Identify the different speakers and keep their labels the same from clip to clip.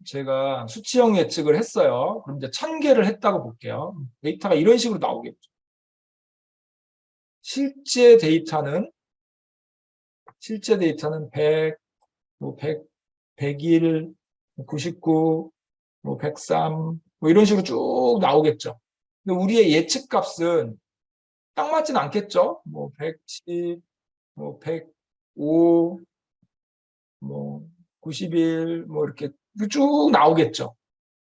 Speaker 1: 제가 수치형 예측을 했어요. 그럼 이제 1000개를 했다고 볼게요. 데이터가 이런 식으로 나오겠죠. 실제 데이터는 100, 뭐 100, 101, 99, 뭐 103, 뭐 이런 식으로 쭉 나오겠죠. 근데 우리의 예측 값은 딱 맞진 않겠죠. 뭐 110, 뭐 105, 뭐 91, 뭐 이렇게 쭉 나오겠죠.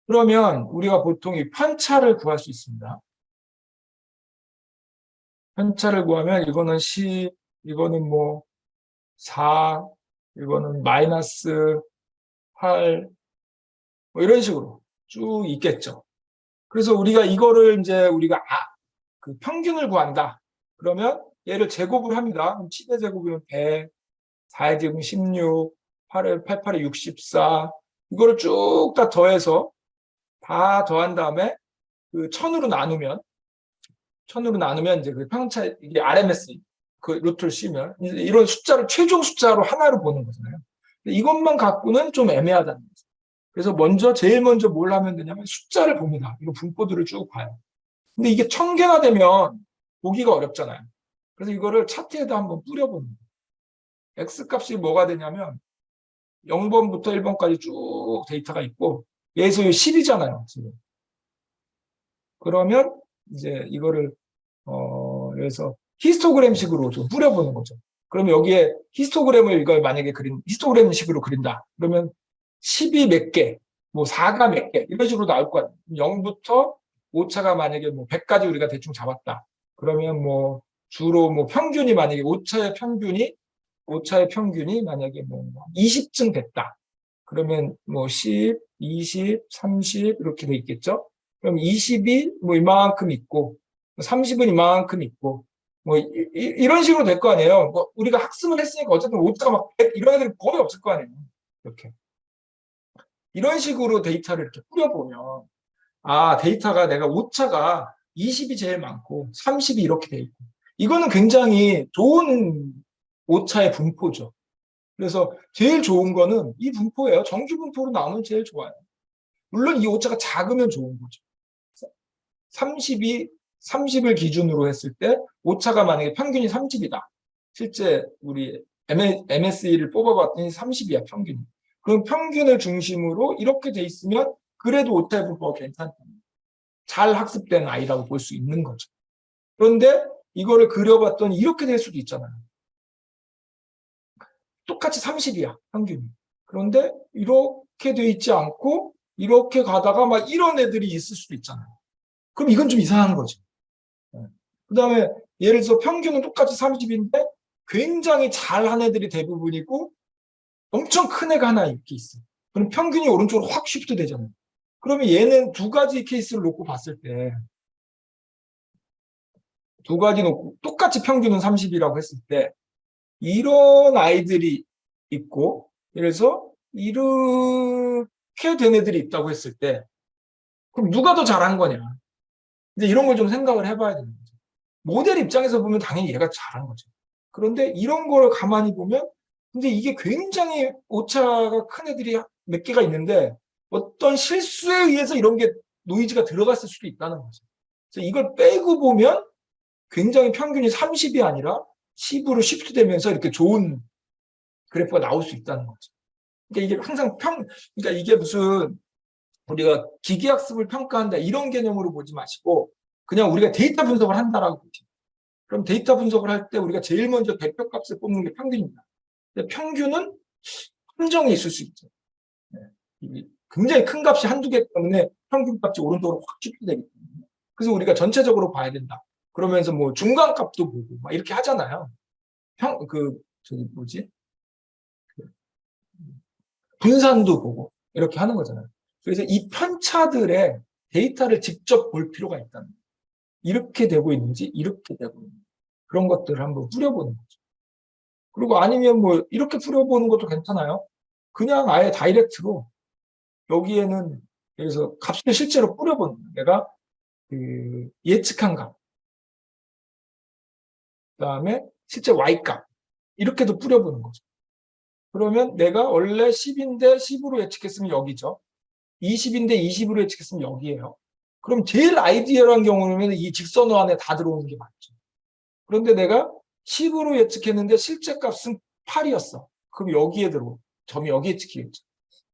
Speaker 1: 그러면 우리가 보통 이 편차를 구할 수 있습니다. 편차를 구하면 이거는 10, 이거는 뭐 4, 이거는 마이너스 8, 뭐 이런 식으로 쭉 있겠죠. 그래서 우리가 이거를 이제 우리가 그 평균을 구한다. 그러면 얘를 제곱을 합니다. 그럼 7의 제곱이면 100, 4의 제곱은 16, 8의 64. 이거를 쭉 다 더해서 다 더한 다음에 그 1000으로 나누면 이제 그 편차, 이게 RMS, 그 루트를 씌우면 이런 숫자를 최종 숫자로 하나로 보는 거잖아요. 이것만 갖고는 좀 애매하다는 거죠. 그래서 제일 먼저 뭘 하면 되냐면 숫자를 봅니다. 이거 분포들을 쭉 봐요. 근데 이게 1000개나 되면 보기가 어렵잖아요. 그래서 이거를 차트에다 한번 뿌려보는 거예요. X 값이 뭐가 되냐면 0번부터 1번까지 쭉 데이터가 있고 얘에서 10이잖아요. 지금. 그러면 이제 이거를 그래서 히스토그램식으로 좀 뿌려보는 거죠. 그러면 여기에 히스토그램을 이걸 만약에 히스토그램식으로 그린다. 그러면 10이 몇 개, 뭐 4가 몇 개, 이런 식으로 나올 거 아니에요. 0부터 오차가 만약에 뭐 100까지 우리가 대충 잡았다. 그러면 뭐 주로 뭐 평균이 만약에 오차의 평균이 만약에 뭐 20쯤 됐다. 그러면 뭐 10, 20, 30 이렇게 돼 있겠죠. 그럼 20이 뭐 이만큼 있고 30은 이만큼 있고 뭐 이런 식으로 될 거 아니에요. 뭐 우리가 학습을 했으니까 어쨌든 오차가 막 100 이런 애들이 거의 없을 거 아니에요. 이렇게 이런 식으로 데이터를 이렇게 뿌려보면 데이터가 내가 오차가 20이 제일 많고 30이 이렇게 돼 있고 이거는 굉장히 좋은 오차의 분포죠. 그래서 제일 좋은 거는 이 분포예요. 정규 분포로 나오면 제일 좋아요. 물론 이 오차가 작으면 좋은 거죠. 30을 기준으로 했을 때 오차가 만약에 평균이 30이다. 실제 우리 MSE를 뽑아봤더니 30이야, 평균이. 그럼 평균을 중심으로 이렇게 돼 있으면 그래도 오차의 분포가 괜찮다. 잘 학습된 아이라고 볼 수 있는 거죠. 그런데 이거를 그려봤더니 이렇게 될 수도 있잖아요. 똑같이 30이야, 평균이. 그런데 이렇게 돼 있지 않고 이렇게 가다가 막 이런 애들이 있을 수도 있잖아요. 그럼 이건 좀 이상한 거죠. 그 다음에 예를 들어서 평균은 똑같이 30인데 굉장히 잘한 애들이 대부분이고 엄청 큰 애가 하나 이렇게 있어. 그럼 평균이 오른쪽으로 확 쉬프트 되잖아요. 그러면 얘는 두 가지 케이스를 놓고 봤을 때 두 가지 놓고 똑같이 평균은 30이라고 했을 때 이런 아이들이 있고 예를 들어서 이렇게 된 애들이 있다고 했을 때 그럼 누가 더 잘한 거냐. 이제 이런 걸 좀 생각을 해봐야 되는 거죠. 모델 입장에서 보면 당연히 얘가 잘한 거죠. 그런데 이런 걸 가만히 보면 근데 이게 굉장히 오차가 큰 애들이 몇 개가 있는데 어떤 실수에 의해서 이런 게 노이즈가 들어갔을 수도 있다는 거죠. 그래서 이걸 빼고 보면 굉장히 평균이 30이 아니라 10으로 시프트 되면서 이렇게 좋은 그래프가 나올 수 있다는 거죠. 그러니까 이게 항상 그러니까 이게 무슨 우리가 기계학습을 평가한다 이런 개념으로 보지 마시고 그냥 우리가 데이터 분석을 한다라고 보죠. 그럼 데이터 분석을 할 때 우리가 제일 먼저 대표값을 뽑는 게 평균입니다. 근데 평균은 함정이 있을 수 있죠. 네. 굉장히 큰 값이 한두 개 때문에 평균값이 오른쪽으로 확 축소되기 때문에. 그래서 우리가 전체적으로 봐야 된다. 그러면서 뭐 중간값도 보고 막 이렇게 하잖아요. 저기 뭐지? 분산도 보고 이렇게 하는 거잖아요. 그래서 이 편차들의 데이터를 직접 볼 필요가 있다는 거예요. 이렇게 되고 있는지 이렇게 되고 있는지 그런 것들을 한번 뿌려보는 거죠. 그리고 아니면 뭐 이렇게 뿌려보는 것도 괜찮아요. 그냥 아예 다이렉트로 여기에는 그래서 값을 실제로 뿌려보는 거예요. 내가 그 예측한 값, 그다음에 실제 Y값 이렇게도 뿌려보는 거죠. 그러면 내가 원래 10인데 10으로 예측했으면 여기죠. 20인데 20으로 예측했으면 여기에요. 그럼 제일 아이디어한 경우는 이 직선호 안에 다 들어오는 게 맞죠. 그런데 내가 10으로 예측했는데 실제 값은 8이었어. 그럼 여기에 들어오. 점이 여기에 찍히겠죠.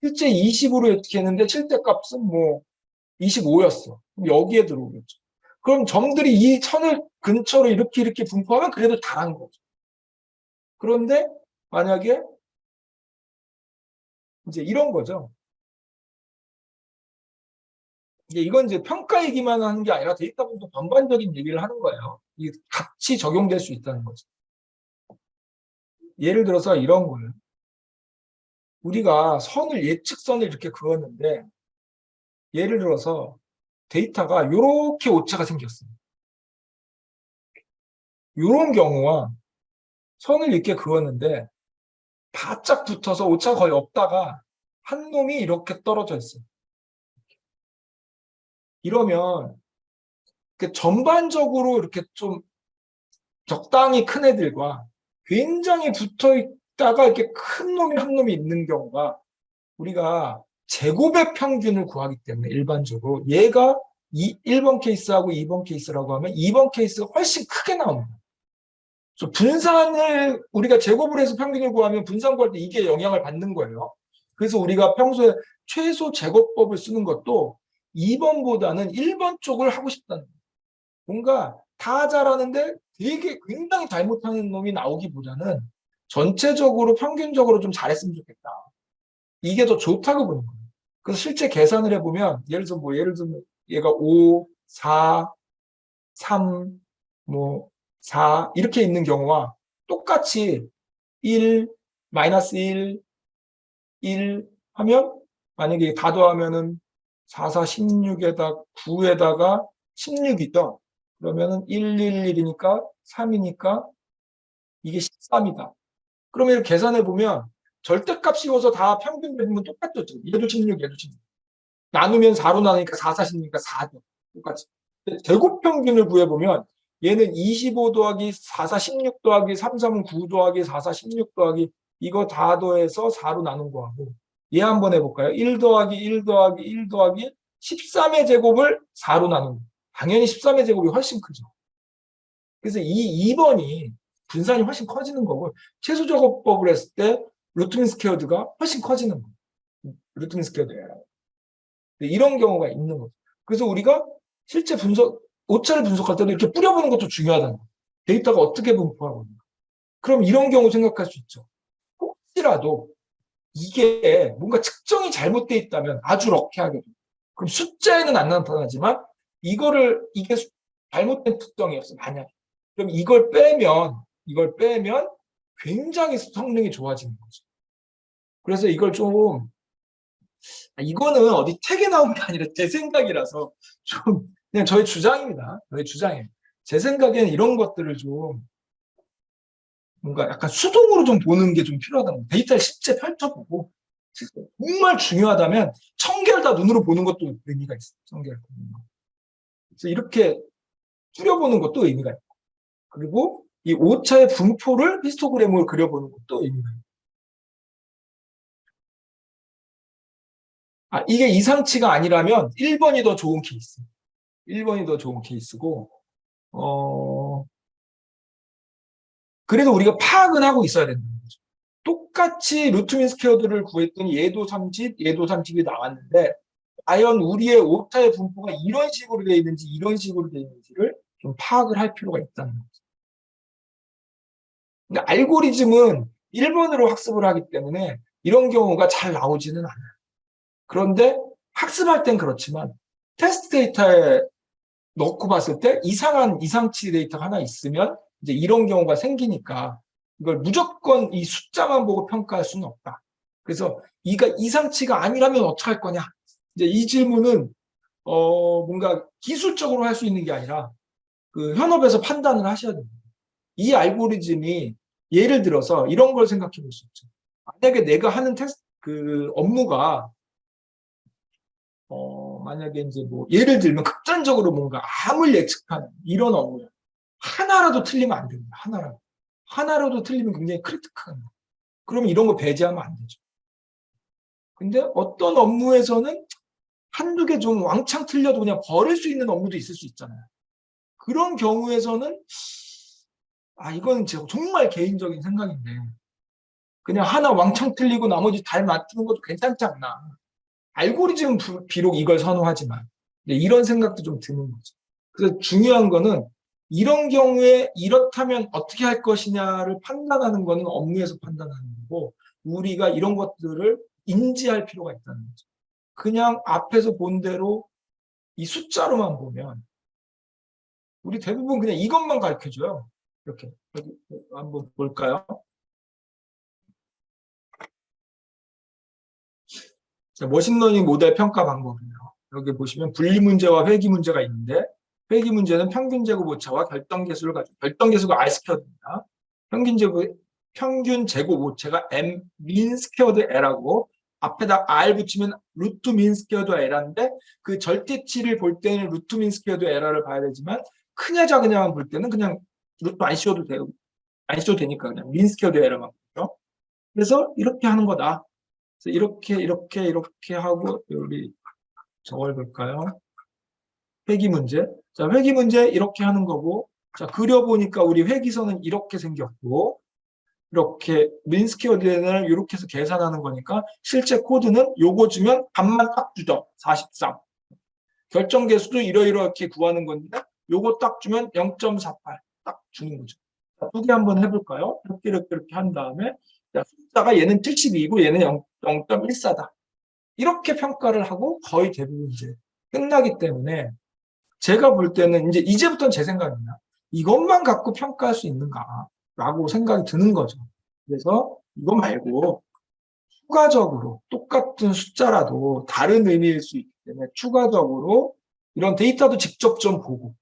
Speaker 1: 실제 20으로 예측했는데 실제 값은 뭐 25였어. 그럼 여기에 들어오겠죠. 그럼 점들이 이 선을 근처로 이렇게 분포하면 그래도 다한 거죠. 그런데 만약에 이제 이런 거죠. 이건 이제 평가 얘기만 하는 게 아니라 데이터 분석 전반적인 얘기를 하는 거예요. 이게 같이 적용될 수 있다는 거죠. 예를 들어서 이런 거예요. 우리가 예측선을 이렇게 그었는데 예를 들어서 데이터가 이렇게 오차가 생겼어요. 이런 경우와 선을 이렇게 그었는데 바짝 붙어서 오차가 거의 없다가 한 놈이 이렇게 떨어져 있어요. 이러면 전반적으로 이렇게 좀 적당히 큰 애들과 굉장히 붙어 있다가 이렇게 큰 놈이 한 놈이 있는 경우가 우리가 제곱의 평균을 구하기 때문에 일반적으로 얘가 1번 케이스하고 2번 케이스라고 하면 2번 케이스가 훨씬 크게 나옵니다. 분산을 우리가 제곱을 해서 평균을 구하면 분산 구할 때 이게 영향을 받는 거예요. 그래서 우리가 평소에 최소 제곱법을 쓰는 것도 2번보다는 1번 쪽을 하고 싶다는 거예요. 뭔가 다 잘하는데 되게 굉장히 잘못하는 놈이 나오기보다는 전체적으로 평균적으로 좀 잘했으면 좋겠다. 이게 더 좋다고 보는 거예요. 그래서 실제 계산을 해보면 예를 들면 얘가 5, 4, 3, 4 이렇게 있는 경우와 똑같이 1, 마이너스 1, 1 하면 만약에 다 더하면은 4, 4, 16에다가 9에다가 16이다. 그러면은 111이니까 3이니까 이게 13이다. 그러면 이렇게 계산해 보면 절대값 씌워서 다 평균 내보면 똑같죠. 얘도 16, 얘도 16. 나누면 4로 나누니까 4, 40이니까 4죠. 똑같이. 제곱 평균을 구해보면 얘는 25 더하기 4, 4, 16 더하기 3, 3은 9 더하기 4, 4, 16 더하기 이거 다 더해서 4로 나눈 거하고 얘 한번 해볼까요? 1 더하기 1 더하기 1 더하기 13의 제곱을 4로 나눈 거. 당연히 13의 제곱이 훨씬 크죠. 그래서 이 2번이 분산이 훨씬 커지는 거고 최소 제곱법을 했을 때 루트민 스퀘어드가 훨씬 커지는 거예요. 루트민 스퀘어드예요. 이런 경우가 있는 거죠. 그래서 우리가 실제 오차를 분석할 때도 이렇게 뿌려보는 것도 중요하다는 거예요. 데이터가 어떻게 분포하고 있는가. 그럼 이런 경우 생각할 수 있죠. 혹시라도 이게 뭔가 측정이 잘못되어 있다면 아주 럭키하게 그럼 숫자에는 안 나타나지만 이게 잘못된 특성이었어 만약에 그럼 이걸 빼면 굉장히 성능이 좋아지는 거죠. 그래서 이거는 어디 책에 나온 게 아니라 제 생각이라서 좀 그냥 저의 주장입니다. 저의 주장이에요. 제 생각에는 이런 것들을 좀 뭔가 약간 수동으로 좀 보는 게 좀 필요하다고. 데이터를 실제 펼쳐보고 정말 중요하다면 1000개를 다 눈으로 보는 것도 의미가 있어요. 1000개를 보는 거. 그래서 이렇게 줄여보는 것도 의미가 있고 그리고 이 오차의 분포를 히스토그램으로 그려보는 것도 의미가 있고 이게 이상치가 아니라면 1번이 더 좋은 케이스. 1번이 더 좋은 케이스고 그래도 우리가 파악은 하고 있어야 된다는 거죠. 똑같이 루트민 스퀘어드를 구했더니 얘도 30, 얘도 30이 나왔는데 과연 우리의 오차의 분포가 이런 식으로 되어 있는지 이런 식으로 되어 있는지를 좀 파악을 할 필요가 있다는 거죠. 근데 알고리즘은 1번으로 학습을 하기 때문에 이런 경우가 잘 나오지는 않아요. 그런데 학습할 땐 그렇지만 테스트 데이터에 넣고 봤을 때 이상치 데이터가 하나 있으면 이제 이런 경우가 생기니까 이걸 무조건 이 숫자만 보고 평가할 수는 없다. 그래서 이가 이상치가 아니라면 어떻게 할 거냐? 이제 이 질문은 뭔가 기술적으로 할 수 있는 게 아니라 그 현업에서 판단을 하셔야 됩니다. 이 알고리즘이 예를 들어서 이런 걸 생각해 볼 수 있죠. 만약에 내가 하는 업무가 만약에 이제 예를 들면 극단적으로 뭔가 암을 예측하는 이런 업무야. 하나라도 틀리면 안 됩니다. 하나라도 틀리면 굉장히 크리티컬한 거. 그러면 이런 거 배제하면 안 되죠. 근데 어떤 업무에서는 한두 개 좀 왕창 틀려도 그냥 버릴 수 있는 업무도 있을 수 있잖아요. 그런 경우에서는 이건 제가 정말 개인적인 생각인데 그냥 하나 왕창 틀리고 나머지 잘 맞추는 것도 괜찮지 않나. 알고리즘은 비록 이걸 선호하지만 이런 생각도 좀 드는 거죠. 그래서 중요한 거는 이런 경우에 이렇다면 어떻게 할 것이냐를 판단하는 거는 업무에서 판단하는 거고 우리가 이런 것들을 인지할 필요가 있다는 거죠. 그냥 앞에서 본 대로 이 숫자로만 보면 우리 대부분 그냥 이것만 가르쳐줘요. 이렇게 여기 한번 볼까요? 자, 머신러닝 모델 평가 방법이에요. 여기 보시면 분리 문제와 회귀 문제가 있는데 회귀 문제는 평균 제곱 오차와 결정 계수를 가지고 결정 계수가 R 스퀘어입니다. 평균 제곱 오차가 M 민 스퀘어드 L하고 앞에다 R 붙이면 루트 민 스퀘어드 L인데 그 절대치를 볼 때는 루트 민 스퀘어드 L을 봐야 되지만 크냐 작으냐만 볼 때는 그냥 루트 안 씌워도 돼요. 안 씌워도 되니까 그냥 민 스퀘어드 L만 보죠. 그래서 이렇게 하는 거다. 그래서 이렇게 하고 우리 저걸 볼까요? 회귀 문제. 자, 회귀 문제 이렇게 하는 거고, 자, 그려보니까 우리 회귀선은 이렇게 생겼고, 이렇게 민스퀘어 디자인을 이렇게 해서 계산하는 거니까 실제 코드는 요거 주면 값만 딱 주죠. 43. 결정 계수도 이렇게 구하는 건데 요거 딱 주면 0.48 딱 주는 거죠. 두 개 한번 해볼까요? 이렇게 한 다음에 자, 숫자가 얘는 72이고 얘는 0.14다. 이렇게 평가를 하고 거의 대부분 이제 끝나기 때문에 제가 볼 때는 이제부터는 제 생각입니다. 이것만 갖고 평가할 수 있는가라고 생각이 드는 거죠. 그래서 이거 말고 추가적으로 똑같은 숫자라도 다른 의미일 수 있기 때문에 추가적으로 이런 데이터도 직접 좀 보고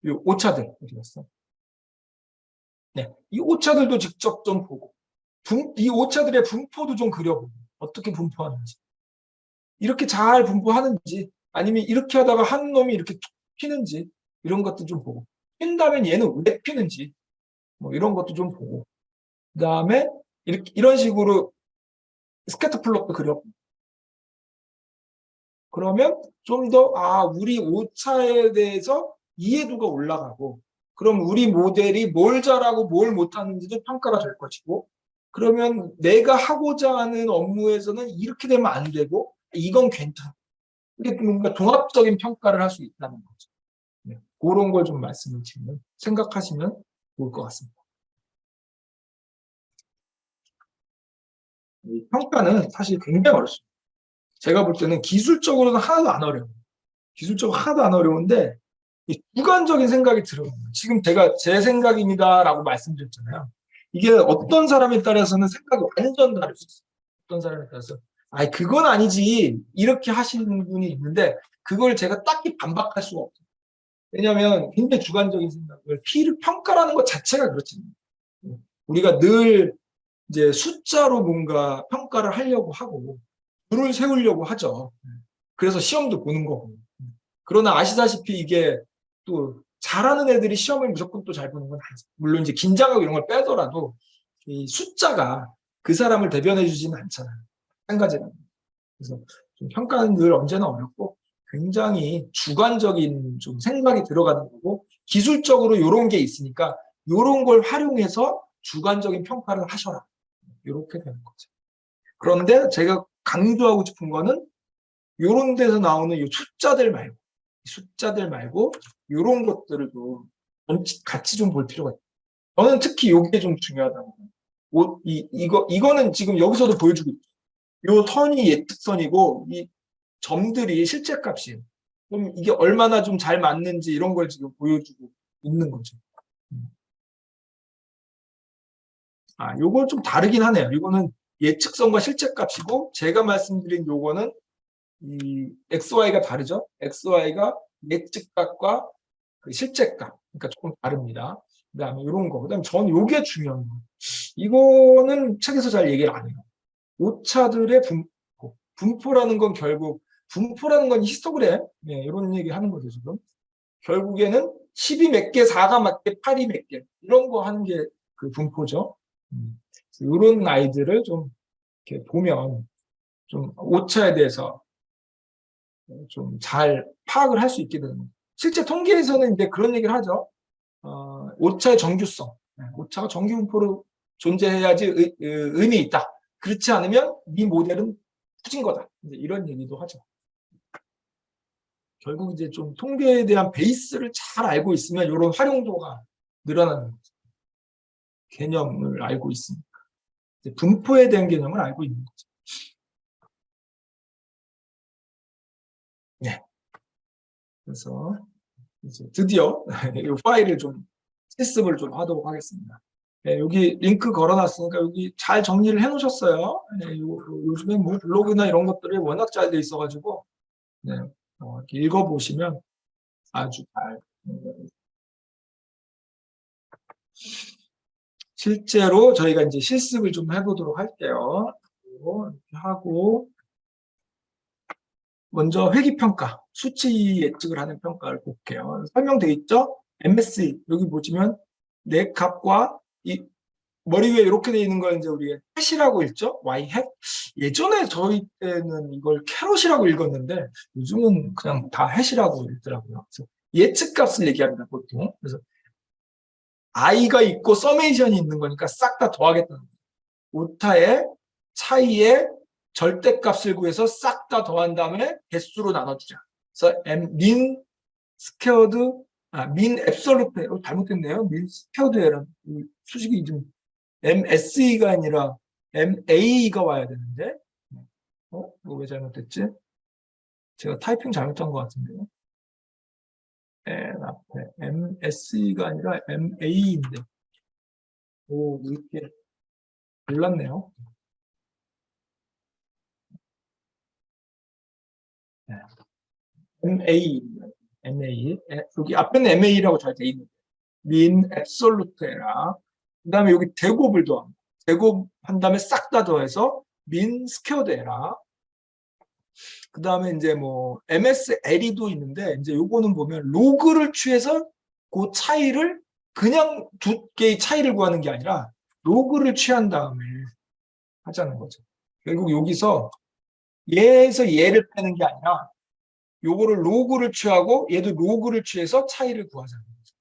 Speaker 1: 이 오차들 어디 갔어? 네, 이 오차들도 직접 좀 보고 이 오차들의 분포도 좀 그려보고 어떻게 분포하는지 이렇게 잘 분포하는지 아니면 이렇게 하다가 한 놈이 이렇게 툭 피는지 이런 것도 좀 보고 핀다면 얘는 왜 피는지 뭐 이런 것도 좀 보고 그 다음에 이런 식으로 스캐터 플롯도 그려 그러면 좀 더 우리 오차에 대해서 이해도가 올라가고 그럼 우리 모델이 뭘 잘하고 뭘 못하는지도 평가가 될 것이고 그러면 내가 하고자 하는 업무에서는 이렇게 되면 안 되고 이건 괜찮아. 이게 뭔가 종합적인 평가를 할 수 있다는 거죠. 네. 그런 걸 좀 말씀을 드리면 생각하시면 좋을 것 같습니다. 이 평가는 사실 굉장히 어렵습니다. 제가 볼 때는 기술적으로는 하나도 안 어려워요. 기술적으로 하나도 안 어려운데 주관적인 생각이 들어요. 지금 제가 제 생각입니다라고 말씀드렸잖아요. 이게 어떤 사람에 따라서는 생각이 완전 다를 수 있어요. 어떤 사람에 따라서 그건 아니지 이렇게 하시는 분이 있는데 그걸 제가 딱히 반박할 수가 없어요. 왜냐하면 굉장히 주관적인 생각을 평가라는 것 자체가 그렇잖아요. 우리가 늘 이제 숫자로 뭔가 평가를 하려고 하고 줄을 세우려고 하죠. 그래서 시험도 보는 거고. 그러나 아시다시피 이게 또 잘하는 애들이 시험을 무조건 또 잘 보는 건 아니죠. 물론 이제 긴장하고 이런 걸 빼더라도 이 숫자가 그 사람을 대변해 주지는 않잖아요. 한 가지는. 그래서 좀 평가는 늘 언제나 어렵고 굉장히 주관적인 좀 생각이 들어가는 거고 기술적으로 이런 게 있으니까 이런 걸 활용해서 주관적인 평가를 하셔라. 이렇게 되는 거죠. 그런데 제가 강조하고 싶은 거는 이런 데서 나오는 이 숫자들 말고 이런 것들을 좀 같이 좀 볼 필요가 있어요. 저는 특히 이게 좀 중요하다고. 이거는 지금 여기서도 보여주고 있죠. 이 선이 예측선이고 이 점들이 실제 값이에요. 그럼 이게 얼마나 좀 잘 맞는지 이런 걸 지금 보여주고 있는 거죠. 요거 좀 다르긴 하네요. 이거는 예측선과 실제 값이고 제가 말씀드린 요거는 이 XY가 다르죠. XY가 예측값과 그 실제값, 그러니까 조금 다릅니다. 그다음에 이런 거, 그다음에 전 이게 중요한 거. 이거는 책에서 잘 얘기를 안 해요. 오차들의 분포라는 건 결국 분포라는 건 히스토그램, 이런 얘기 하는 거죠 지금. 결국에는 10이 몇 개, 4가 몇 개, 8이 몇 개, 이런 거 하는 게 그 분포죠. 이런 아이들을 좀 이렇게 보면 좀 오차에 대해서 좀 잘 파악을 할 수 있게 되는 거죠. 실제 통계에서는 이제 그런 얘기를 하죠. 오차의 정규성. 오차가 정규분포로 존재해야지 의미 있다. 그렇지 않으면 이 모델은 후진 거다. 이제 이런 얘기도 하죠. 결국 이제 좀 통계에 대한 베이스를 잘 알고 있으면 이런 활용도가 늘어나는 거죠. 개념을 알고 있으니까. 분포에 대한 개념을 알고 있는 거죠. 네. 그래서 이제 드디어 이 파일을 좀 실습을 좀 하도록 하겠습니다. 네, 여기 링크 걸어놨으니까 여기 잘 정리를 해놓으셨어요. 네, 요즘에 뭐 블로그나 이런 것들이 워낙 잘 돼 있어가지고 네, 이렇게 읽어보시면 아주 잘. 실제로 저희가 이제 실습을 좀 해보도록 할게요. 이렇게 하고 먼저 회귀평가, 수치 예측을 하는 평가를 볼게요. 설명되어 있죠? MSE 여기 보시면 내 값과 이 머리 위에 이렇게 되어 있는 걸 이제 우리가 햇이라고 읽죠? Y 햇. 예전에 저희 때는 이걸 캐럿이라고 읽었는데 요즘은 그냥 다 햇이라고 읽더라고요. 그래서 예측값을 얘기합니다, 보통. 그래서 i가 있고 서메이션이 있는 거니까 싹 다 더하겠다는 거예요. 오타의 차이의 절대값을 구해서 싹 다 더한 다음에 개수로 나눠주자. 그래서 min 스퀘어드, min 앱솔루트, 잘못됐네요. min 스퀘어드에란 수식이 좀 MSE가 아니라 MA가 와야 되는데, 이거 왜 잘못됐지? 제가 타이핑 잘못한 것 같은데요. N 앞에 MSE가 아니라 MA인데, 오, 이렇게 몰랐네요. 네. MA, 여기 앞에는 MA라고 잘 돼 있는데, min absolute 에라. 그 다음에 여기 대곱을 더합니다. 대곱한 다음에 싹 다 더해서 min squared 에라. 그 다음에 이제 뭐 MSLE도 있는데 이제 요거는 보면 로그를 취해서 그 차이를 그냥 두 개의 차이를 구하는 게 아니라 로그를 취한 다음에 하자는 거죠. 결국 여기서 얘에서 얘를 빼는 게 아니라 요거를 로그를 취하고 얘도 로그를 취해서 차이를 구하자는 거죠.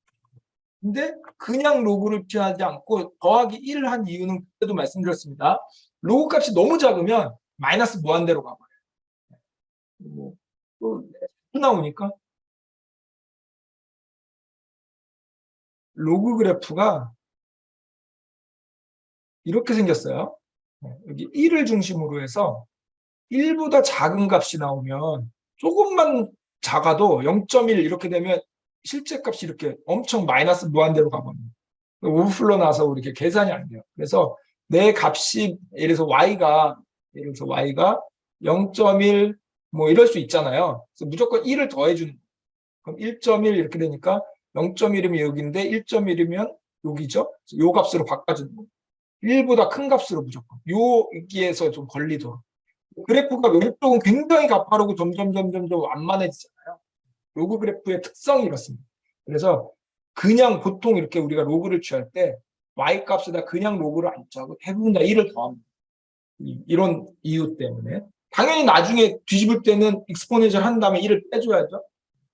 Speaker 1: 근데 그냥 로그를 취하지 않고 더하기 1을 한 이유는 그때도 말씀드렸습니다. 로그 값이 너무 작으면 마이너스 무한대로 가버려요. 또 나오니까 로그 그래프가 이렇게 생겼어요. 여기 1을 중심으로 해서 1보다 작은 값이 나오면 조금만 작아도 0.1 이렇게 되면 실제 값이 이렇게 엄청 마이너스 무한대로 가버립니다. 오버플로 나서 이렇게 계산이 안 돼요. 그래서 내 값이 예를 들어서 y가 0.1 뭐 이럴 수 있잖아요. 그래서 무조건 1을 더해주는 거예요. 그럼 1.1 이렇게 되니까 0.1이면 여기인데 1.1이면 여기죠. 요 값으로 바꿔주는 거예요. 1보다 큰 값으로 무조건. 여기에서 좀 걸리도록. 그래프가 왼쪽은 굉장히 가파르고 점점 완만해지잖아요. 로그 그래프의 특성이 이렇습니다. 그래서 그냥 보통 이렇게 우리가 로그를 취할 때 y 값에다 그냥 로그를 안 취하고 대부분 다 1을 더합니다. 이런 이유 때문에. 당연히 나중에 뒤집을 때는 익스포넨셜 한 다음에 1을 빼줘야죠.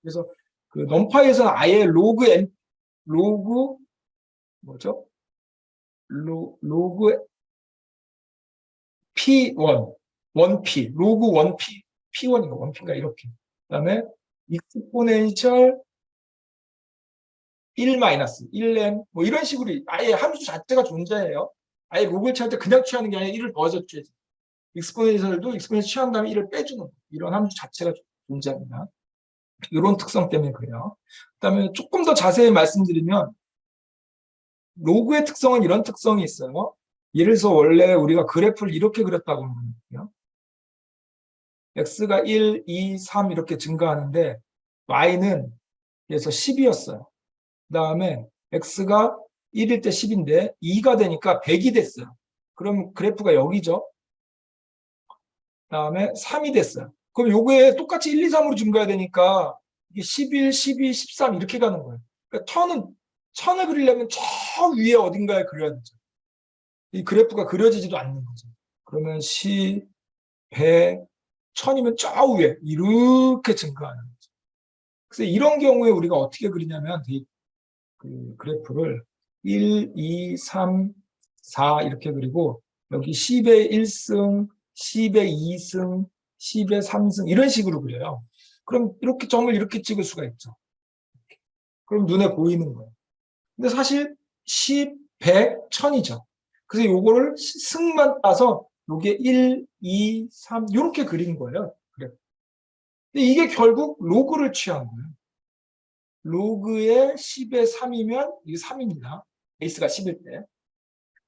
Speaker 1: 그래서 그 넘파이에서는 아예 로그 뭐죠? 로그 P1, 1P, 로그 1P, P1인가 1P인가 이렇게. 그 다음에 익스포넨셜 1 마이너스, 1n 뭐 이런 식으로 아예 함수 자체가 존재해요. 아예 로그를 취할 때 그냥 취하는 게 아니라 1을 더해서 취해서. 익스포넨셜도 익스포넨셜 취한 다음에 1을 빼주는 이런 함수 자체가 존재합니다. 이런 특성 때문에 그래요. 그 다음에 조금 더 자세히 말씀드리면 로그의 특성은 이런 특성이 있어요. 예를 들어서 원래 우리가 그래프를 이렇게 그렸다고 하는데요. x가 1, 2, 3 이렇게 증가하는데 y는 그래서 10이었어요. 그 다음에 x가 1일 때 10인데 2가 되니까 100이 됐어요. 그럼 그래프가 여기죠. 그 다음에 3이 됐어요. 그럼 요게 똑같이 1, 2, 3으로 증가해야 되니까 이게 11, 12, 13 이렇게 가는 거예요. 그러니까 천을 그리려면 저 위에 어딘가에 그려야 되죠. 이 그래프가 그려지지도 않는 거죠. 그러면 10, 100, 1000이면 저 위에 이렇게 증가하는 거죠. 그래서 이런 경우에 우리가 어떻게 그리냐면 그 그래프를 1, 2, 3, 4 이렇게 그리고 여기 10의 1승, 10의 2승, 10의 3승 이런 식으로 그려요. 그럼 이렇게 점을 이렇게 찍을 수가 있죠. 그럼 눈에 보이는 거예요. 근데 사실 10, 100, 1000이죠. 그래서 요거를 승만 따서 요게 1, 2, 3 이렇게 그린 거예요. 그래. 근데 이게 결국 로그를 취한 거예요. 로그의 10의 3이면 이게 3입니다. 베이스가 10일 때.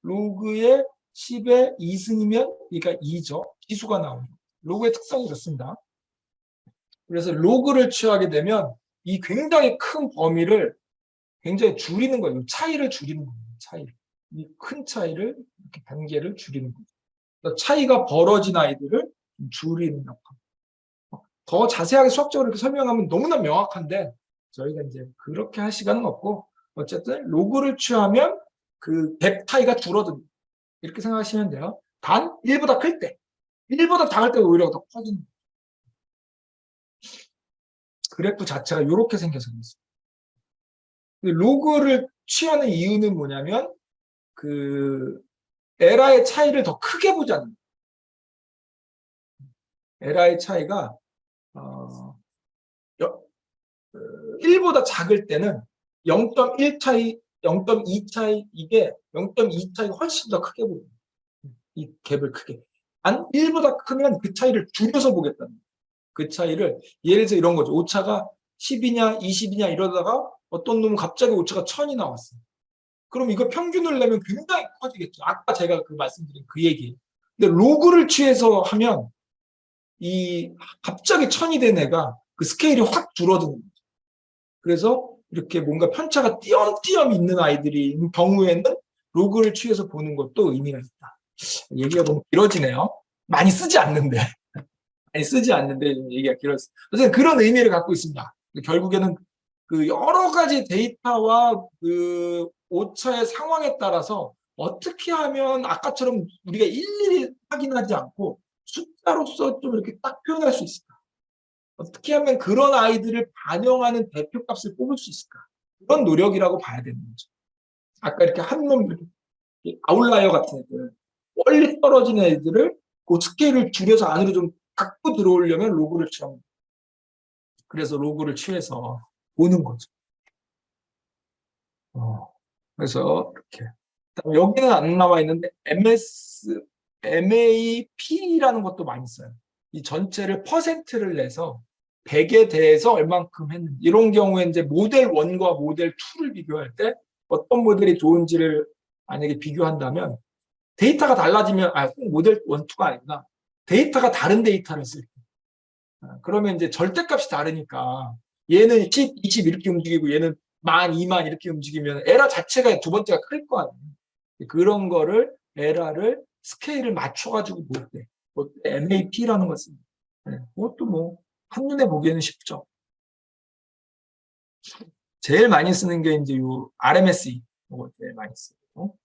Speaker 1: 로그의 10의 2승이면 그러니까 2죠. 지수가 나오는 거예요. 로그의 특성이 그렇습니다. 그래서 로그를 취하게 되면 이 굉장히 큰 범위를 굉장히 줄이는 거예요. 차이를 줄이는 거예요. 차이를. 이 큰 차이를 이렇게 단계를 줄이는 거죠. 그러니까 차이가 벌어진 아이들을 줄이는 역할. 더 자세하게 수학적으로 이렇게 설명하면 너무나 명확한데 저희가 이제 그렇게 할 시간은 없고 어쨌든 로그를 취하면 그 갭 차이가 줄어듭니다. 이렇게 생각하시면 돼요. 단 1보다 클 때. 1보다 작을 때 오히려 더 커지는 거예요. 그래프 자체가 이렇게 생겨서 그렇습니다. 로그를 취하는 이유는 뭐냐면 그 에라의 차이를 더 크게 보자는 거예요. 에라의 차이가 1보다 작을 때는 0.1 차이, 0.2 차이, 이게 0.2 차이가 훨씬 더 크게 보여요. 이 갭을 크게. 안 1보다 크면 그 차이를 줄여서 보겠다는 거예요. 그 차이를 예를 들어서 이런 거죠. 오차가 10이냐 20이냐 이러다가 어떤 놈은 갑자기 오차가 1000이 나왔어요. 그럼 이거 평균을 내면 굉장히 커지겠죠. 아까 제가 그 말씀드린 그 얘기예요. 근데 로그를 취해서 하면 이 갑자기 1000이 된 애가 그 스케일이 확 줄어드는 거죠. 그래서 이렇게 뭔가 편차가 띄엄띄엄 있는 아이들이 경우에는 로그를 취해서 보는 것도 의미가 있다. 얘기가 너무 길어지네요. 많이 쓰지 않는데. 많이 쓰지 않는데 얘기가 길어졌어요. 그래서 그런 의미를 갖고 있습니다. 결국에는 그 여러 가지 데이터와 그 오차의 상황에 따라서 어떻게 하면 아까처럼 우리가 일일이 확인하지 않고 숫자로서 좀 이렇게 딱 표현할 수 있을까? 어떻게 하면 그런 아이들을 반영하는 대표값을 뽑을 수 있을까? 그런 노력이라고 봐야 되는 거죠. 아까 이렇게 한 놈, 아웃라이어 같은 애들, 멀리 떨어진 애들을 그 스케일을 줄여서 안으로 좀 갖고 들어오려면 로그를 취합니다. 그래서 로그를 취해서 보는 거죠. 그래서 이렇게. 여기는 안 나와 있는데 MAP라는 것도 많이 써요. 이 전체를 퍼센트를 내서 100에 대해서 얼만큼 했는지 이런 경우에 이제 모델 1과 모델 2를 비교할 때 어떤 모델이 좋은지를 만약에 비교한다면 데이터가 달라지면 꼭 모델 1, 2가 아니구나. 데이터가 다른 데이터를 쓸 때. 그러면 이제 절대값이 다르니까 얘는 10, 20 이렇게 움직이고 얘는 10,000, 20,000 이렇게 움직이면 에러 자체가 두 번째가 클 거 아니에요. 그런 거를 에러를 스케일을 맞춰가지고 볼 때, MAP라는 걸 씁니다. 그것도 뭐 한눈에 보기에는 쉽죠. 제일 많이 쓰는 게 이제 요 RMSE 이거 제일 많이 쓰고,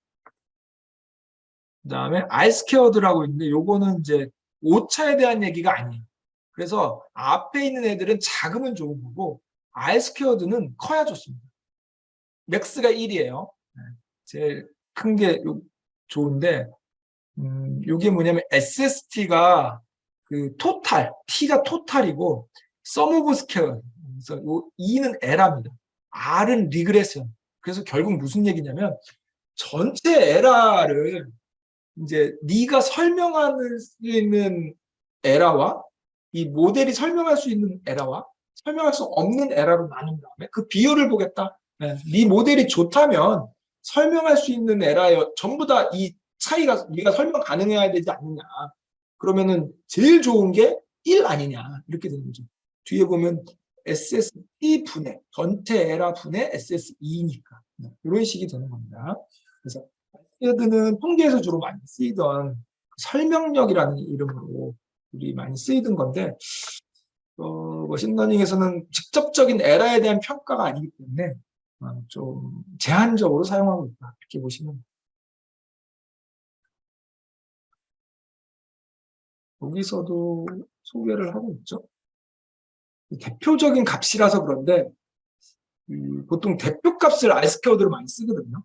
Speaker 1: 그다음에 R 스퀘어드라고 있는데 요거는 이제 오차에 대한 얘기가 아니에요. 그래서 앞에 있는 애들은 작으면 좋은 거고 R 스퀘어드는 커야 좋습니다. 맥스가 1이에요. 제일 큰 게 좋은데 이게 뭐냐면 SST가 그 토탈, T가 토탈이고 sum of square. 그래서 요 E는 에라입니다. R은 리그레션. 그래서 결국 무슨 얘기냐면 전체 에라를 이제 네가 설명할 수 있는 에라와 이 모델이 설명할 수 있는 에라와 설명할 수 없는 에라로 나눈 다음에 그 비율을 보겠다. 네 모델이 좋다면 설명할 수 있는 에라여 전부 다 이 차이가 네가 설명 가능해야 되지 않느냐. 그러면은 제일 좋은 게 1 아니냐 이렇게 되는 거죠. 뒤에 보면 SSE 분의 전체 에라 분의 SSE니까 이런 식이 되는 겁니다. 그래서 스퀘어드는 통계에서 주로 많이 쓰이던 설명력이라는 이름으로 우리 많이 쓰이던 건데 머신러닝에서는 직접적인 에러에 대한 평가가 아니기 때문에 좀 제한적으로 사용하고 있다 이렇게 보시면 여기서도 소개를 하고 있죠. 대표적인 값이라서 그런데 보통 대표값을 알스퀘어드로 많이 쓰거든요.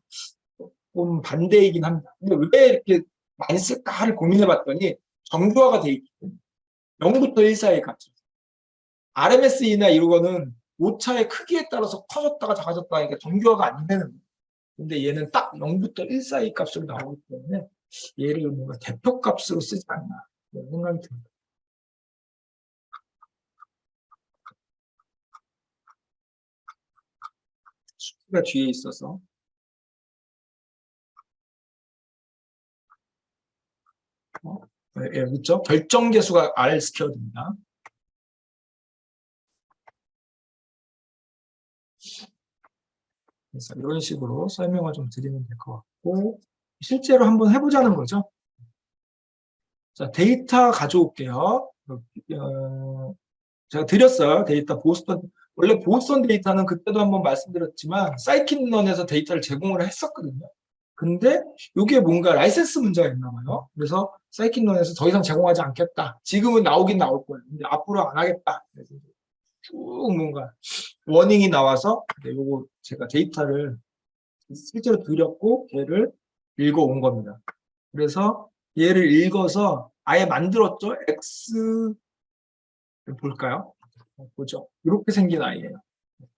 Speaker 1: 좀 반대이긴 합니다. 근데 왜 이렇게 많이 쓸까를 고민해봤더니 정교화가 돼 있기 때문에 0부터 1 사이의 값이 RMSE나 이런 거는 오차의 크기에 따라서 커졌다가 작아졌다 하니까 정교화가 안 되는 거예요. 근데 얘는 딱 0부터 1 사이 값으로 나오기 때문에 얘를 뭔가 대표값으로 쓰지 않나 이런 생각이 듭니다. 수가 뒤에 있어서 예, 그렇죠? 결정계수가 R 스퀘어입니다. 그래서 이런 식으로 설명을 좀 드리면 될 것 같고 실제로 한번 해보자는 거죠. 자, 데이터 가져올게요. 제가 드렸어요. 데이터 보스턴. 원래 보스턴 데이터는 그때도 한번 말씀드렸지만 사이킨런에서 데이터를 제공을 했었거든요. 근데 이게 뭔가 라이센스 문제가 있나 봐요. 그래서 사이킨런에서 더 이상 제공하지 않겠다. 지금은 나오긴 나올 거예요. 근데 앞으로 안 하겠다. 그래서 쭉 뭔가 워닝이 나와서 요거 제가 데이터를 실제로 드렸고 걔를 읽어온 겁니다. 그래서 얘를 읽어서 아예 만들었죠. X 볼까요? 보죠. 이렇게 생긴 아이예요.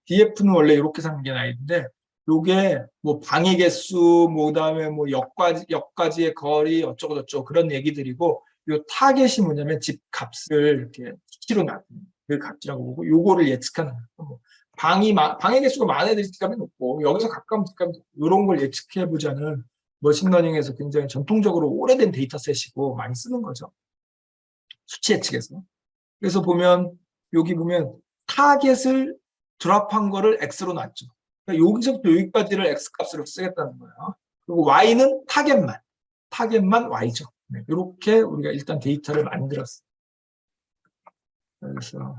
Speaker 1: DF는 원래 이렇게 생긴 아이인데 요게 뭐 방해 개수, 뭐 그다음에 뭐 역까지의 거리 어쩌고 저쩌고 그런 얘기들이고 요 타겟이 뭐냐면 집 값을 이렇게 수치로 나타내는 그 값이라고 보고 요거를 예측하는 거예요. 뭐 방해 개수가 많은 애들이 집값이 높고 여기서 가까운 집값이 높고 이런 걸 예측해 보자는 머신러닝에서 굉장히 전통적으로 오래된 데이터셋이고 많이 쓰는 거죠. 수치 예측에서. 그래서 보면 여기 보면 타겟을 드랍한 거를 X로 놨죠. 그러니까 여기서부터 여기까지를 X 값으로 쓰겠다는 거예요. 그리고 Y는 타겟만 Y죠. 네, 이렇게 우리가 일단 데이터를 만들었어요. 그래서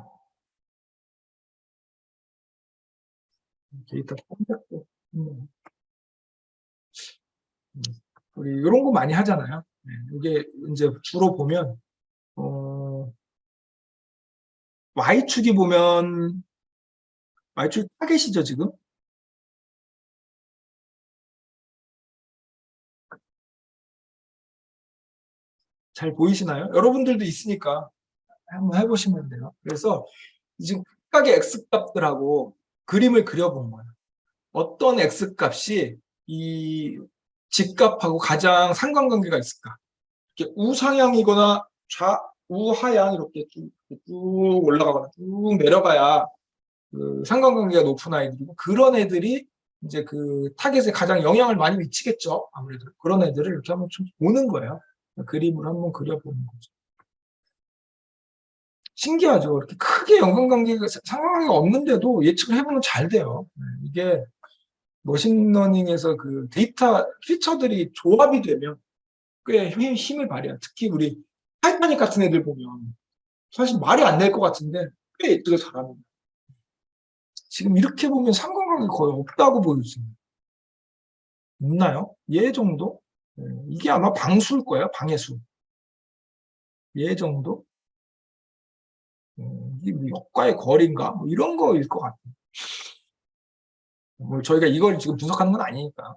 Speaker 1: 데이터 폼짝도 우리 이런 거 많이 하잖아요. 네, 이게 이제 주로 보면 Y축이 보면 Y축 타겟이죠 지금. 잘 보이시나요? 여러분들도 있으니까 한번 해보시면 돼요. 그래서 지금 각각의 X값들하고 그림을 그려본 거예요. 어떤 X값이 이 집값하고 가장 상관관계가 있을까? 이렇게 우상향이거나 우하향 이렇게 쭉 올라가거나 쭉 내려가야 그 상관관계가 높은 아이들이고 그런 애들이 이제 그 타겟에 가장 영향을 많이 미치겠죠. 아무래도 그런 애들을 이렇게 한번 좀 보는 거예요. 그림을 한번 그려보는 거죠. 신기하죠. 이렇게 크게 연관관계가 상관관계가 없는데도 예측을 해보면 잘 돼요. 이게 머신러닝에서 그 데이터 피처들이 조합이 되면 꽤 힘을 발휘해요. 특히 우리 타이타닉 같은 애들 보면 사실 말이 안 될 것 같은데 꽤 예측을 잘합니다. 지금 이렇게 보면 상관관계 거의 없다고 보여집니다. 있나요? 얘 정도? 이게 아마 방수일 거예요. 방해수. 얘 정도? 이게 뭐 역과의 거리인가? 뭐 이런 거일 것 같아요. 뭐 저희가 이걸 지금 분석하는 건 아니니까.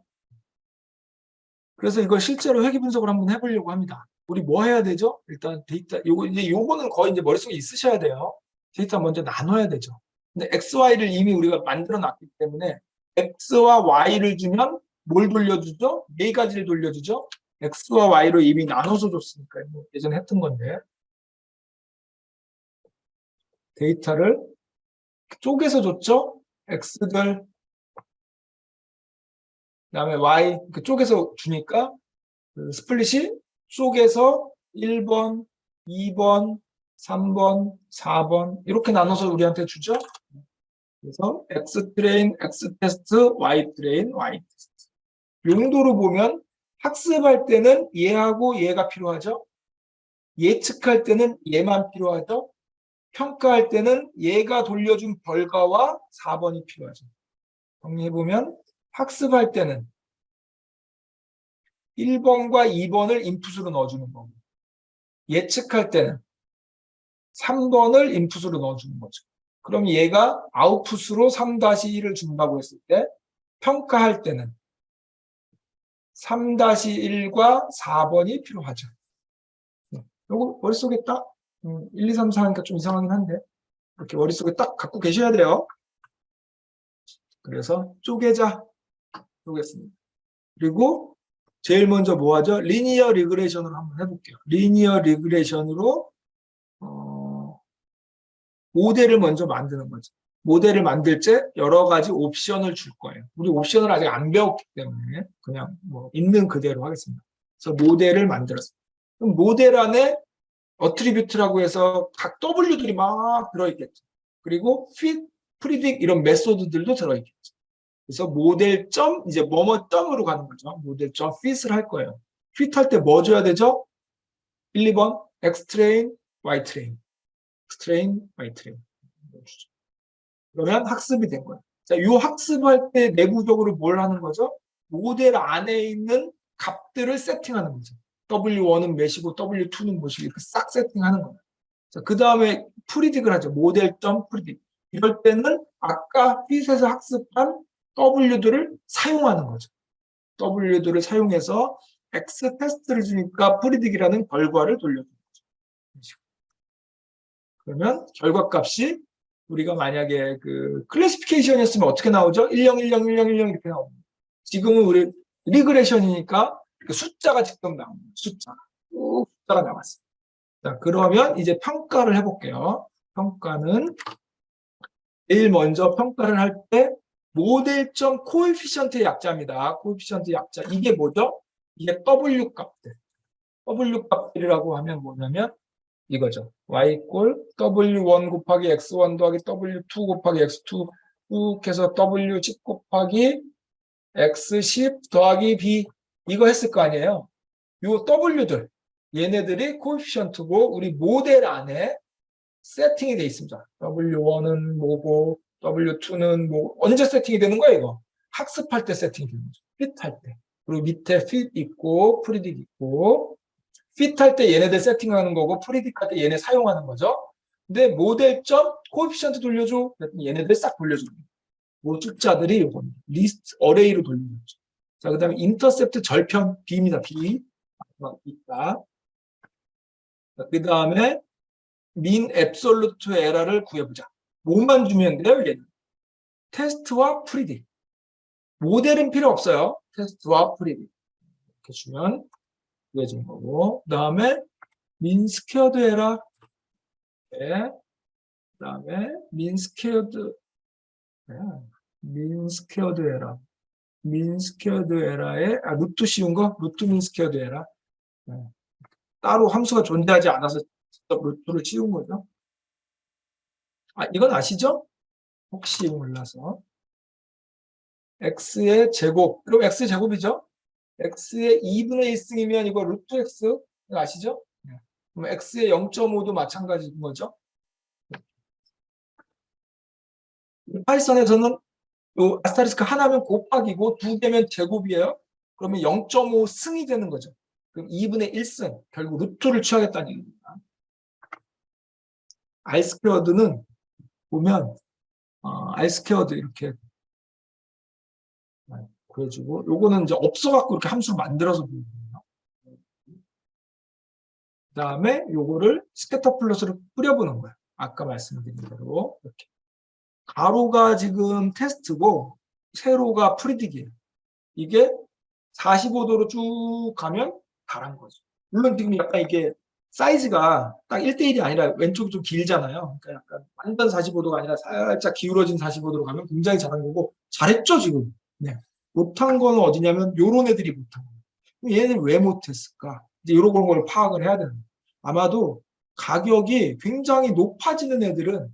Speaker 1: 그래서 이걸 실제로 회귀 분석을 한번 해보려고 합니다. 우리 뭐 해야 되죠? 일단 데이터, 요거는 거의 이제 머릿속에 있으셔야 돼요. 데이터 먼저 나눠야 되죠. 근데 XY를 이미 우리가 만들어 놨기 때문에 X와 Y를 주면 뭘 돌려주죠? 네 가지를 돌려주죠? X와 Y로 이미 나눠서 줬으니까 예전에 했던 건데 데이터를 쪼개서 줬죠? X들 그다음에 Y 쪼개서 주니까 그 스플릿이 쪼개서 1번, 2번, 3번, 4번 이렇게 나눠서 우리한테 주죠. 그래서 X 트레인, X 테스트, Y 트레인, Y 테스트. 용도로 보면 학습할 때는 얘하고 얘가 필요하죠. 예측할 때는 얘만 필요하죠. 평가할 때는 얘가 돌려준 결과와 4번이 필요하죠. 정리해보면 학습할 때는 1번과 2번을 인풋으로 넣어주는 거고 예측할 때는 3번을 인풋으로 넣어주는 거죠. 그럼 얘가 아웃풋으로 3-1을 준다고 했을 때 평가할 때는 3-1과 4번이 필요하죠. 요거 머릿속에 딱 1, 2, 3, 4 하니까 좀 이상하긴 한데 이렇게 머릿속에 딱 갖고 계셔야 돼요. 그래서 쪼개자 보겠습니다. 그리고 제일 먼저 뭐 하죠? 리니어 리그레이션으로 한번 해볼게요. 리니어 리그레이션으로 모델을 먼저 만드는 거죠. 모델을 만들 때 여러 가지 옵션을 줄 거예요. 우리 옵션을 아직 안 배웠기 때문에 그냥 뭐 있는 그대로 하겠습니다. 그래서 모델을 만들었어요. 그럼 모델 안에 어트리뷰트라고 해서 각 W들이 막 들어있겠죠. 그리고 fit, predict 이런 메소드들도 들어있겠죠. 그래서 모델 점 이제 뭐뭐 점으로 가는 거죠. 모델 점 fit을 할 거예요. fit 할 때 뭐 줘야 되죠? 1, 2번 xtrain, ytrain, xtrain, ytrain. 그러면 학습이 된 거예요. 자, 이 학습할 때 내부적으로 뭘 하는 거죠? 모델 안에 있는 값들을 세팅하는 거죠. W1은 몇이고 W2는 무엇이고 이렇게 싹 세팅하는 거예요. 자, 그 다음에 프리딕을 하죠. 모델.프리딕. 이럴 때는 아까 fit에서 학습한 W들을 사용하는 거죠. W들을 사용해서 X 테스트를 주니까 프리딕이라는 결과를 돌려주는 거죠. 그러면 결과값이 우리가 만약에 그 클래시피케이션이었으면 어떻게 나오죠? 10, 10, 10, 10 이렇게 나옵니다. 지금은 우리 리그레이션이니까 숫자가 직접 나옵니다. 숫자가 나왔어요. 자, 그러면 이제 평가를 해볼게요. 평가는 제일 먼저 평가를 할 때 모델점 코에피션트의 약자입니다. 코에피션트 약자. 이게 뭐죠? 이게 W 값들. W 값들이라고 하면 뭐냐면 이거죠. y 꼴 W1 곱하기 X1 더하기 W2 곱하기 X2 쭉 해서 W10 곱하기 X10 더하기 B 이거 했을 거 아니에요. 요 W들 얘네들이 코에피션트고 우리 모델 안에 세팅이 돼 있습니다. W1은 뭐고 W2는 뭐 언제 세팅이 되는 거야 이거? 학습할 때 세팅이 되는 거죠. 핏할 때. 그리고 밑에 fit 있고 프리딕 있고 fit 할 때 얘네들 세팅하는 거고 프리딕 할 때 얘네 사용하는 거죠. 근데 모델점 코에피션트 돌려줘. 얘네들 싹 돌려주는 거예요. 뭐 숫자들이 요겁니다. 리스트 어레이로 돌려주죠. 자, 그 다음에 인터셉트 절편 B입니다. B. 있다. 그 다음에 민 앱솔루트 에러를 구해보자. 뭐만 주면 돼요, 얘는? 테스트와 프리딕. 모델은 필요 없어요. 테스트와 프리딕. 이렇게 주면 구해진 거고. 그 다음에 민 스퀘어드 에러. 네. 그 다음에 민 스퀘어드 에러. 민 스퀘어드 에러의 루트 씌운 거? 루트 민 스퀘어드 에러. 네. 따로 함수가 존재하지 않아서 직접 루트를 씌운 거죠. 아, 이건 아시죠? 혹시 몰라서. x의 제곱. 그럼 x 제곱이죠? x의 2분의 1승이면 이거 루트 x. 이거 아시죠? 네. 그럼 x의 0.5도 마찬가지인 거죠. 파이썬에서는 요 아스타리스크 하나면 곱하기고 두 개면 제곱이에요. 그러면 0.5 승이 되는 거죠. 그럼 2분의 1승. 결국 루트를 취하겠다는 얘기입니다. R 스퀘어드는 보면 R 스퀘어드 이렇게 구해주고 요거는 이제 없어갖고 이렇게 함수를 만들어서 보여줍니다. 그 다음에 요거를 스캐터 플롯으로 뿌려보는 거예요. 아까 말씀드린 대로 이렇게. 가로가 지금 테스트고 세로가 프리딕이에요. 이게 45도로 쭉 가면 다른 거죠. 물론 지금 약간 이게 사이즈가 딱 1대1이 아니라 왼쪽이 좀 길잖아요. 그러니까 약간 완전 45도가 아니라 살짝 기울어진 45도로 가면 굉장히 잘한 거고 잘했죠 지금. 네. 못한 거는 어디냐면 요런 애들이 못한 거예요. 얘는 왜 못했을까? 이제 이런 걸 파악을 해야 되는 거예요. 아마도 가격이 굉장히 높아지는 애들은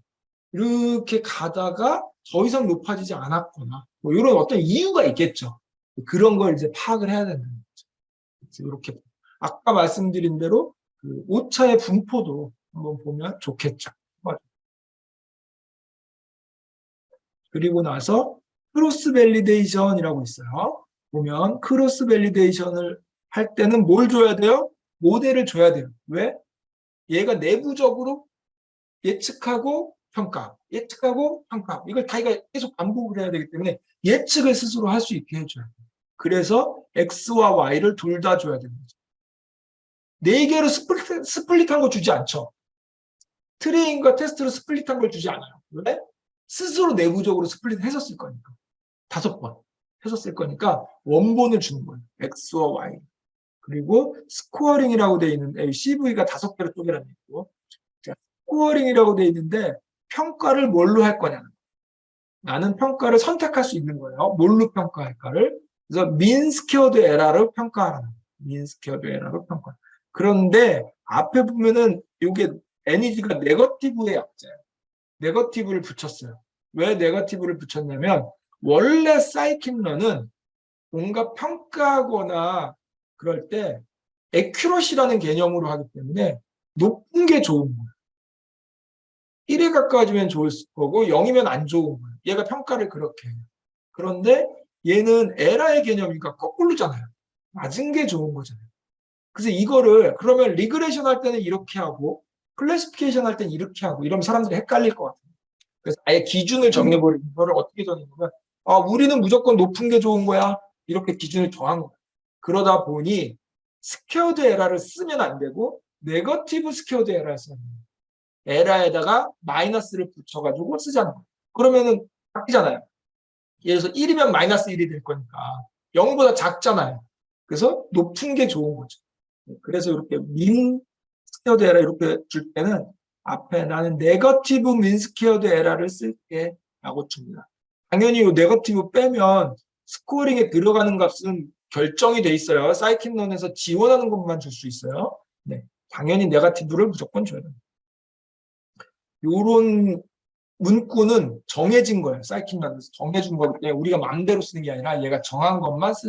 Speaker 1: 이렇게 가다가 더 이상 높아지지 않았거나 뭐 이런 어떤 이유가 있겠죠. 그런 걸 이제 파악을 해야 되는 거죠. 이렇게 아까 말씀드린 대로 그 오차의 분포도 한번 보면 좋겠죠. 그리고 나서 크로스 밸리데이션이라고 있어요. 보면 크로스 밸리데이션을 할 때는 뭘 줘야 돼요? 모델을 줘야 돼요. 왜? 얘가 내부적으로 예측하고 평가, 예측하고 평가. 이걸 자기가 계속 반복을 해야 되기 때문에 예측을 스스로 할 수 있게 해줘야 돼요. 그래서 X와 Y를 둘 다 줘야 되는 거죠. 4개로 스플릿한 거 주지 않죠. 트레인과 테스트로 스플릿한 걸 주지 않아요. 왜? 스스로 내부적으로 스플릿 했었을 거니까. 5번 했었을 거니까 원본을 주는 거예요. X와 Y. 그리고 스코어링이라고 되어 있는데 CV가 5개로 쪼개라 돼 있고, 스코어링이라고 되어 있는데 평가를 뭘로 할 거냐. 나는 평가를 선택할 수 있는 거예요. 뭘로 평가할까를. 그래서 민스퀘어드 에러를 평가하는 거예요. 민스퀘어드 에러를 평가. 그런데 앞에 보면은 이게 NEG가 네거티브의 약자예요. 네거티브를 붙였어요. 왜 네거티브를 붙였냐면 원래 사이킨러는 뭔가 평가하거나 그럴 때 에큐러시라는 개념으로 하기 때문에 높은 게 좋은 거예요. 1에 가까워지면 좋을 거고 0이면 안 좋은 거예요. 얘가 평가를 그렇게 해요. 그런데 얘는 에라의 개념이니까 거꾸로잖아요. 낮은 게 좋은 거잖아요. 그래서 이거를 그러면 리그레이션 할 때는 이렇게 하고 클래시피케이션 할 때는 이렇게 하고 이러면 사람들이 헷갈릴 것 같아요. 그래서 아예 기준을 정해버리고 이거를 어떻게 정해보면 우리는 무조건 높은 게 좋은 거야. 이렇게 기준을 정한 거예요. 그러다 보니 스퀘어드 에러를 쓰면 안 되고 네거티브 스퀘어드 에러를 쓰는 거예요. 에러에다가 마이너스를 붙여가지고 쓰자는 거예요. 그러면은 바뀌잖아요. 예를 들어서 1이면 마이너스 1이 될 거니까 0보다 작잖아요. 그래서 높은 게 좋은 거죠. 그래서 이렇게 민 스퀘어드 에러 이렇게 줄 때는 앞에 나는 네거티브 민 스퀘어드 에러를 쓸게 라고 줍니다. 당연히 이 네거티브 빼면 스코어링에 들어가는 값은 결정이 돼 있어요. 사이킨론에서 지원하는 것만 줄 수 있어요. 네, 당연히 네거티브를 무조건 줘야 됩니다. 요런 문구는 정해진 거예요. 사이킨론에서 정해준 거기 때문에 우리가 마음대로 쓰는 게 아니라 얘가 정한 것만 쓸 수